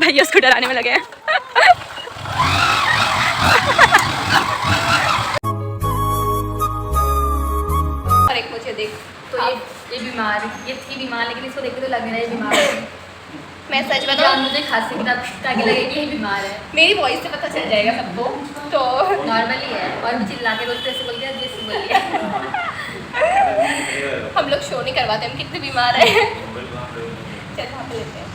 ये उसको डराने में लगे हैं। और एक मुझे देख तो ये बीमार, ये थी बीमार, लेकिन इसको देख के तो लग रहा है बीमार है। मैं सच बताऊं, मुझे खांसी की ताकि लगे कि ये बीमार है। मेरी वॉइस से पता चल जाएगा सबको। तो नॉर्मली है, और भी चिल्ला के बोलते ऐसे बोल दिया जैसे बोल दिया। हम लोग शो नहीं करवाते, हम कितने बीमार हैं। चल वहाँ पे लेते हैं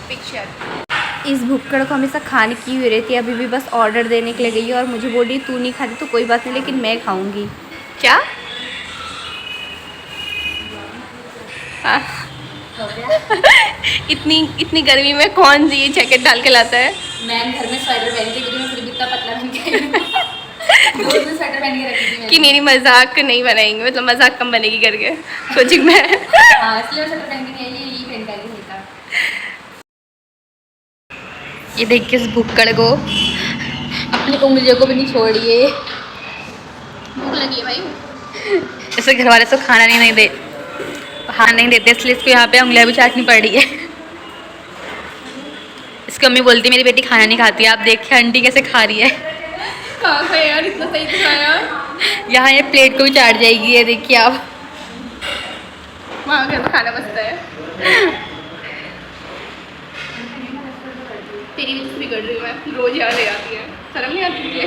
पिक्चर। इस भुक्कड़ को हमेशा खाने की हुई रहती है, अभी भी बस ऑर्डर देने के लिए गई है और मुझे बोल रही तू नहीं खाती तो कोई बात नहीं, लेकिन मैं खाऊंगी। क्या इतनी गर्मी में कौन सी ये जैकेट डाल के लाता है? मैं घर में स्वेटर पहन के मैं फिर भी इतना पतला बन के स्वेटर पहन के रखी थी कि मेरी मजाक नहीं बनाएंगे, मतलब मजाक कम बनेगी करके कोचिंग में। इसलिए मैं स्वेटर पहन के नहीं आई, यही पहन के आई था। ये देखिए इस भुक्कड़ को, अपनी उंगलियों को भी नहीं छोड़िए। भूख लगी है भाई। इसे घर वाले तो खाना नहीं देते, इसलिए इसको यहाँ पे उंगलियां भी चाटनी पड़ रही है। इसकी मम्मी बोलती मेरी बेटी खाना नहीं खाती, आप देखिए आंटी कैसे खा रही है। कहाँ खाया यार, इतना सही तो खाया। यहाँ ये प्लेट को भी चाट जाएगी, ये देखिए आप। वहाँ घर में खाना बचता है। तेरी वजह से बिगड़ रही हूँ मैं, रोज यहाँ ले आती है, शर्म नहीं आती तुझे?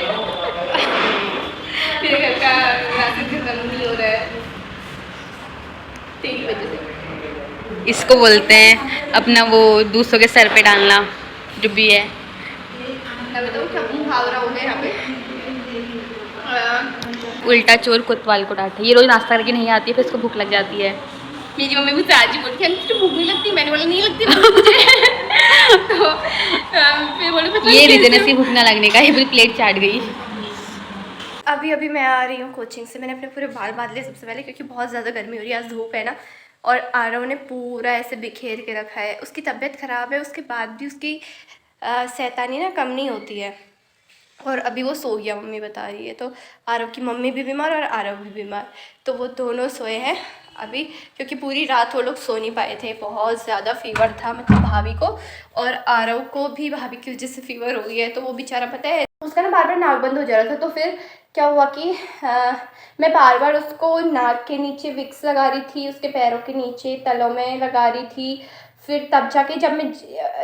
तेरे घर का राशन खत्म नहीं हो रहा है तेरी वजह से। इसको बोलते हैं अपना वो दूसरों के सर पे डालना, जो भी है। मैं बताऊँ क्या मुहावरा हो गया यहाँ पे? उल्टा चोर कोतवाल को डांटे। ये रोज नाश्ता करके नहीं आती है, फिर इसको भूख लग जाती है। मेरी मम्मी मुझसे आज ही बोलती है तुझे भूख नहीं लगती, मैंने बोला नहीं लगती मुझे। तो फिर बोले ये रीजन है भूख ना लगने का, ये पूरी प्लेट चाट गई। अभी मैं आ रही हूँ कोचिंग से। मैंने अपने पूरे बाल बांध लिए सबसे पहले, क्योंकि बहुत ज़्यादा गर्मी हो रही है, आज धूप है ना। और आरव ने पूरा ऐसे बिखेर के रखा है, उसकी तबीयत ख़राब है, उसके बाद भी उसकी शैतानी ना कम नहीं होती है। और अभी वो सो गया, मम्मी बता रही है। तो आरव की मम्मी भी बीमार और आरव भी बीमार, तो वो दोनों सोए हैं अभी, क्योंकि पूरी रात वो लोग सो नहीं पाए थे। बहुत ज़्यादा फीवर था, मतलब भाभी को, और आरव को भी भाभी की वजह से फीवर हो गया है। तो वो बेचारा, पता है उसका ना बार बार नाक बंद हो जा रहा था। तो फिर क्या हुआ कि मैं बार बार उसको नाक के नीचे विक्स लगा रही थी, उसके पैरों के नीचे तलों में लगा रही थी। फिर तब जाके जब मैं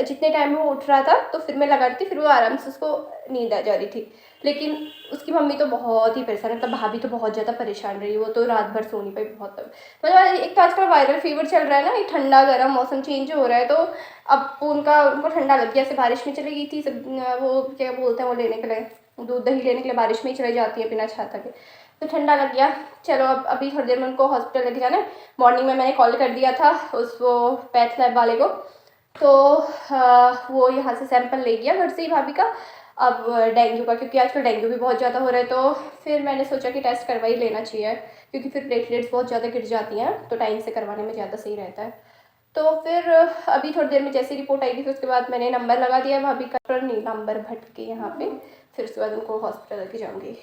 जितने टाइम में वो उठ रहा था तो फिर मैं लगा रही थी, फिर वो आराम से उसको नींद आ जा रही थी। लेकिन उसकी मम्मी तो बहुत ही परेशान है, मतलब भाभी तो बहुत ज़्यादा परेशान रही। वो तो रात भर सो नहीं पाई, बहुत मतलब एक तो आजकल वायरल फीवर चल रहा है ना, ये ठंडा गर्म मौसम चेंज हो रहा है। तो अब उनको ठंडा लग गया। ऐसे बारिश में चली गई थी सब, वो क्या बोलते हैं वो लेने के लिए, दूध दही लेने के लिए बारिश में ही चली जाती है बिना छाता के। तो ठंडा लग गया। चलो अब अभी थोड़ी देर में उनको हॉस्पिटल लेके जाना है। मॉर्निंग में मैंने कॉल कर दिया था उस वो पैथ लैब वाले को, तो वो यहाँ से सैंपल ले गया घर से ही भाभी का। अब डेंगू का, क्योंकि आजकल डेंगू भी बहुत ज़्यादा हो रहा है, तो फिर मैंने सोचा कि टेस्ट करवा ही लेना चाहिए, क्योंकि फिर प्लेटलेट्स बहुत ज़्यादा गिर जाती हैं, तो टाइम से करवाने में ज़्यादा सही रहता है। तो फिर अभी थोड़ी देर में जैसे रिपोर्ट आएगी, फिर उसके बाद मैंने नंबर लगा दिया भाभी का, पर नीलांबर भट्ट के यहाँ पे। फिर उसके बाद उनको हॉस्पिटल लेके जाऊँगी।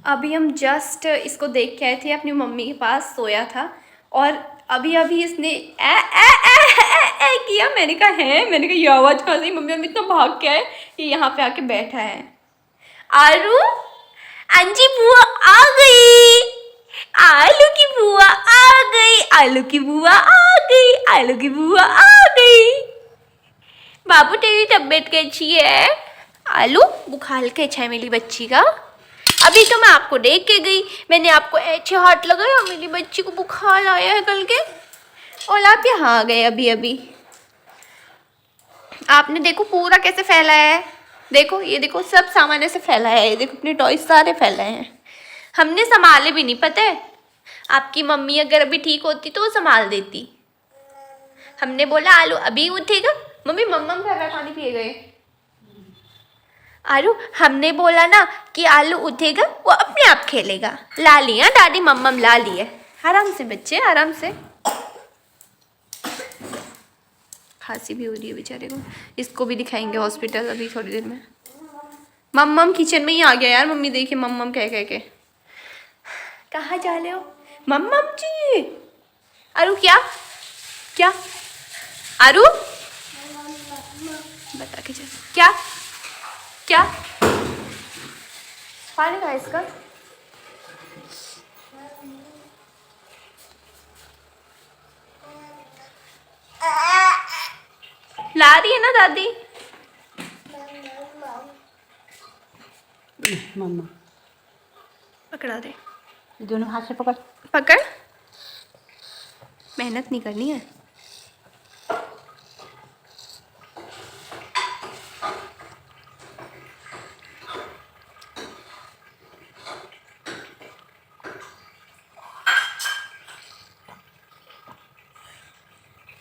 अभी हम जस्ट इसको देख के आए थे, अपनी मम्मी के पास सोया था, और अभी इसने ए ए ए ए ए किया। मैंने कहा ये आवाज़ कहाँ से? मम्मी इतना भाग के आए, ये यहाँ पे आके बैठा है। आलू अंजी बुआ आ गई, आलू की बुआ आ गई, आलू की बुआ आ गई, आलू की बुआ आ गई। बाबू तेरी तबीयत कैसी है? आलू बुखार कैसा है मेरी बच्ची का? अभी तो मैं आपको देख के गई, मैंने आपको ऐसे हाथ लगाया, मेरी बच्ची को बुखार आया है कल के, और आप यहाँ आ गए अभी। आपने देखो पूरा कैसे फैलाया है, देखो ये देखो सब सामान ऐसे फैलाया है, देखो अपने टॉयज सारे फैलाए हैं। हमने संभाले भी नहीं, पता है? आपकी मम्मी अगर अभी ठीक होती तो वो संभाल देती। हमने बोला आलू अभी उठेगा, मम्मी मम्मम घर पानी पिए गए। आलू हमने बोला ना कि आलू उठेगा, वो अपने आप खेलेगा। ला लिया दादी मम्मम, ला लिए। आराम से बच्चे, आराम से। खांसी भी हो रही है बेचारे को, इसको भी दिखाएंगे हॉस्पिटल अभी थोड़ी देर में। मम्मम किचन में ही आ गया यार, मम्मी देखिए मम्मम कह के। कहाँ जा रहे हो मम्मम जी? आलू क्या क्या आरू बता के चल। क्या क्या पानी का इसका ला रही है ना दादी। मम्मा पकड़ा दे, दोनों हाथ से पकड़। पकड़, मेहनत नहीं करनी है।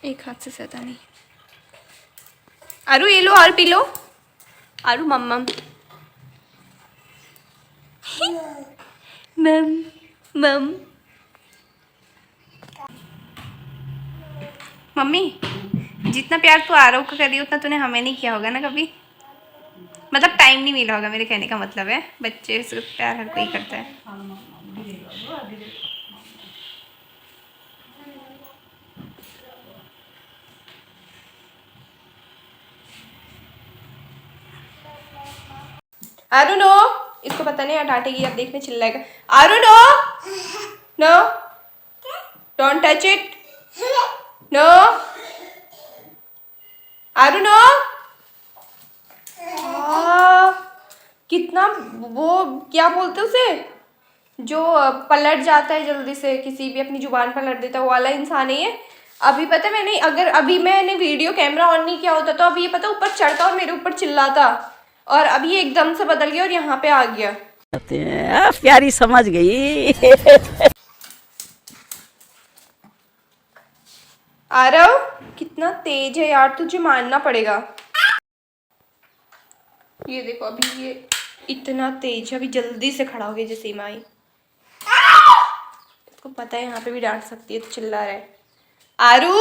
एक हाथ से सहता नहीं। आरू ये लो और पी लो। आरू मम्मम मम मम। मम्मी जितना प्यार तू आरव को कर रही है उतना तूने हमें नहीं किया होगा ना कभी। मतलब टाइम नहीं मिला होगा, मेरे कहने का मतलब है बच्चे से प्यार हर कोई करता है। आरू नो, इसको पता नहीं डांटेगी अब देखने चिल्लाएगा। Aaru no no don't touch it no. Aaru no कितना वो क्या बोलते उसे जो पलट जाता है जल्दी से, किसी भी अपनी जुबान पलट देता है, वो वाला इंसान ही है। अभी पता मैंने अगर अभी मैंने वीडियो कैमरा ऑन नहीं किया होता तो अभी ये पता ऊपर चढ़ता और मेरे ऊपर चिल्लाता, और अभी ये एकदम से बदल गया और यहाँ पे आ गया। प्यारी समझ गई। आरव कितना तेज है यार, तुझे मानना पड़ेगा। ये देखो अभी ये इतना तेज है, अभी जल्दी से खड़ा हो गया जैसे माई। इसको पता है यहाँ पे भी डांट सकती है तो चिल्ला रहा है। आरू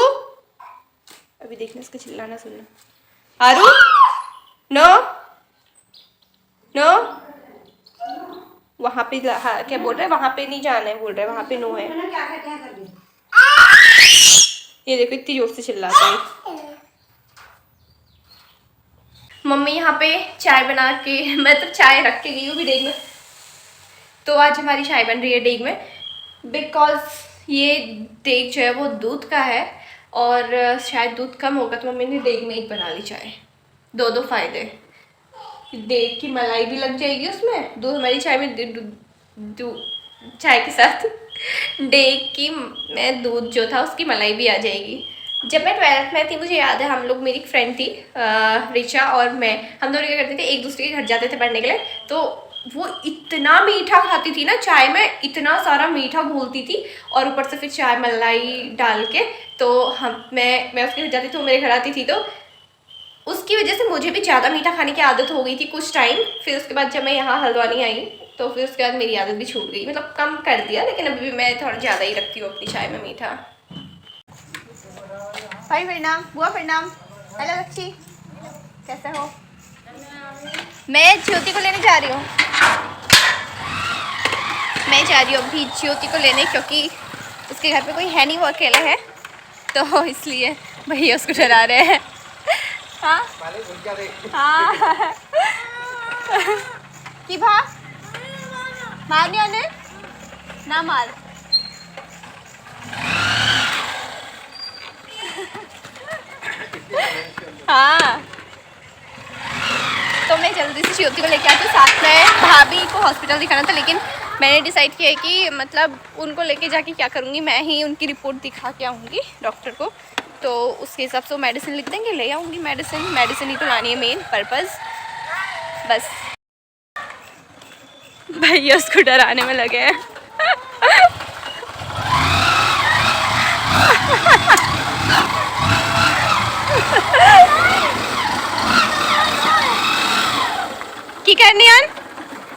अभी देखना इसका चिल्लाना सुनना। आरू नो नो वहां पे हाँ, क्या बोल रहा है वहां पे नहीं जाना है, बोल रहा है वहां पे नो है। ये देखो इतनी जोर से चिल्लाता है। मम्मी यहाँ पे चाय बना के, मैं तो चाय रख के गई हूँ भी डेग में। तो आज हमारी चाय बन रही है डेग में, बिकॉज ये डेग जो है वो दूध का है और शायद दूध कम होगा तो मम्मी ने डेग में ही बना ली चाय। दो फायदे, डेग की मलाई भी लग जाएगी उसमें, दूध हमारी चाय में चाय के साथ डेग की मैं दूध जो था उसकी मलाई भी आ जाएगी। जब मैं 12th में थी मुझे याद है हम लोग, मेरी एक फ्रेंड थी रिचा और मैं, हम दोनों क्या करते थे एक दूसरे के घर जाते थे पढ़ने के लिए। तो वो इतना मीठा खाती थी ना, चाय में इतना सारा मीठा घोलती थी और ऊपर से फिर चाय मलाई डाल के। तो मैं उसके घर जाती थी, वो मेरे घर आती थी, तो उसकी वजह से मुझे भी ज़्यादा मीठा खाने की आदत हो गई थी कुछ टाइम। फिर उसके बाद जब मैं यहाँ हल्द्वानी आई तो फिर उसके बाद मेरी आदत भी छूट गई, मतलब कम कर दिया, लेकिन अभी भी मैं थोड़ा ज़्यादा ही रखती हूँ अपनी चाय में मीठा। भाई प्रणाम, बुआ प्रणाम। हेलो लक्ष्मी, कैसे हो? मैं ज्योति को लेने जा रही हूँ। मैं जा रही हूँ अभी ज्योति को लेने, क्योंकि उसके घर पे कोई है नहीं, वो अकेले है, तो इसलिए भैया उसको डरा रहे हैं। हाँ हाँ कि भा मारने आने ना मार। हाँ तो मैं जल्दी से ज्योति को लेके आती हूँ, साथ में भाभी को हॉस्पिटल दिखाना था, लेकिन मैंने डिसाइड किया है कि मतलब उनको लेके जाके क्या करूँगी, मैं ही उनकी रिपोर्ट दिखा के आऊँगी डॉक्टर को, तो उसके हिसाब से वो मेडिसिन लिख देंगे, ले आऊँगी मेडिसिन ही तो लानी है मेन पर्पज़। बस भैया उसको डराने में लगे हैं। की करनी है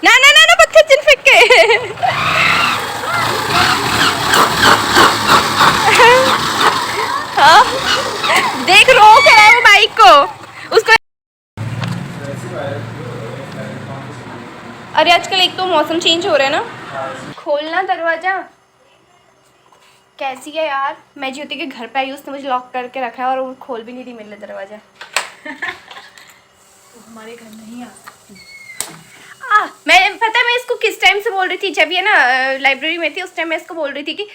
ना ना ना ना पत्थर चिन फेंक के। हाँ देख रोक है वो बाइक को उसको। अरे आजकल एक तो मौसम चेंज हो रहा है ना, खोलना दरवाजा। कैसी है यार? मैं ज्योति के घर पे आई, उसने मुझे लॉक करके रखा है और वो खोल भी नहीं रही मेरे लिए दरवाज़ा। तो हमारे घर नहीं आ सकती। मैं पता है मैं इसको किस टाइम से बोल रही थी, जब ये ना लाइब्रेरी में थी उस टाइम मैं इसको बोल रही थी कि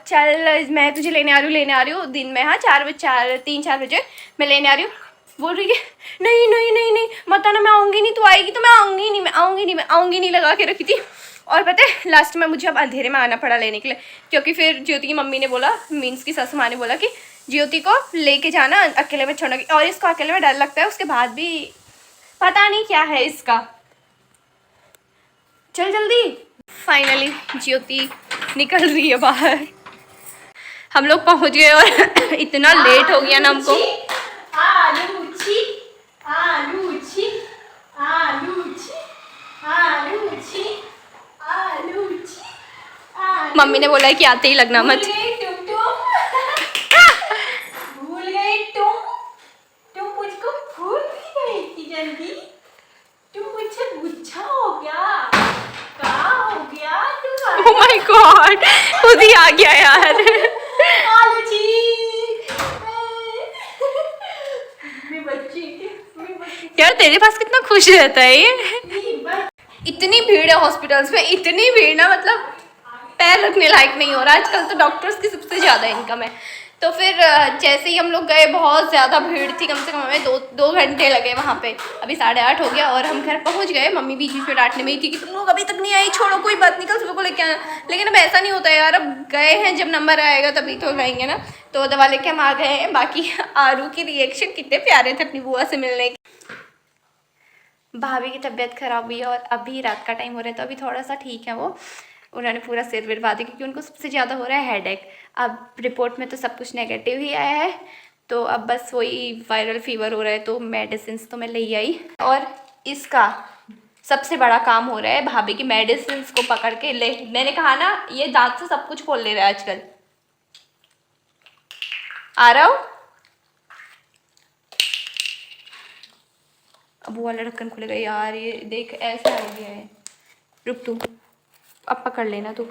चल मैं तुझे लेने आ रही हूँ दिन में, हाँ 3-4 बजे मैं लेने आ रही हूँ। बोल रही है नहीं नहीं नहीं नहीं मत आना, मैं आऊँगी नहीं, तू आएगी तो मैं आऊँगी नहीं, मैं आऊँगी नहीं लगा के रखी थी। और पता है लास्ट में मुझे अब अंधेरे में आना पड़ा लेने के लिए, क्योंकि फिर ज्योति की मम्मी ने बोला, मीन्स की सासू माँ ने बोला कि ज्योति को लेके जाना, अकेले में छोड़ना। और इसको अकेले में डर लगता है, उसके बाद भी पता नहीं क्या है इसका। चल जल्दी। फाइनली ज्योति निकल रही है बाहर, हम लोग पहुंच गए और इतना लेट हो गया ना हमको। मम्मी ने बोला है कि आते ही लगना मत। भूल गई तुम मुझको भूल भी गई थी जल्दी। तुम मुझसे गुच्छा हो गया, क्या हो गया तुम्हारा? ओह माय गॉड, खुद ही आ गया यार। यार तेरे पास कितना खुश रहता है ये। इतनी भीड़ है हॉस्पिटल्स में, इतनी भीड़ ना मतलब पैर रखने लायक नहीं हो रहा। आजकल तो डॉक्टर्स की सबसे ज़्यादा इनकम है। तो फिर जैसे ही हम लोग गए बहुत ज़्यादा भीड़ थी, कम से कम हमें दो घंटे लगे वहाँ पे। अभी 8:30 हो गया और हम घर पहुँच गए। मम्मी बीच बीच में डांटने में ही थी कि तुम लोग अभी तक नहीं आई, छोड़ो कोई बात नहीं, कल सुबह को लेके आना। लेकिन अब ऐसा नहीं होता यार, अब गए हैं, जब नंबर आएगा तभी तो जाएंगे ना। तो दवा लेके हम आ गए हैं। बाकी आरू की रिएक्शन कितने प्यारे थे अपनी बुआ से मिलने के। भाभी की तबीयत ख़राब हुई है और अभी रात का टाइम हो रहा है, तो अभी थोड़ा सा ठीक है वो। उन्होंने पूरा सिर विर बांधा क्योंकि उनको सबसे ज़्यादा हो रहा है हेडेक। अब रिपोर्ट में तो सब कुछ नेगेटिव ही आया है, तो अब बस वही वायरल फीवर हो रहा है, तो मेडिसिन तो मैं ले आई। और इसका सबसे बड़ा काम हो रहा है भाभी की मेडिसिन को पकड़ के ले। मैंने कहा ना ये दांत से सब कुछ खोल ले रहा है आजकल। आ रहा हो अब वो वाला ढक्कन खुलेगा यार, ये देख ऐसा हो गया है। रुक तू अब पकड़ लेना तू।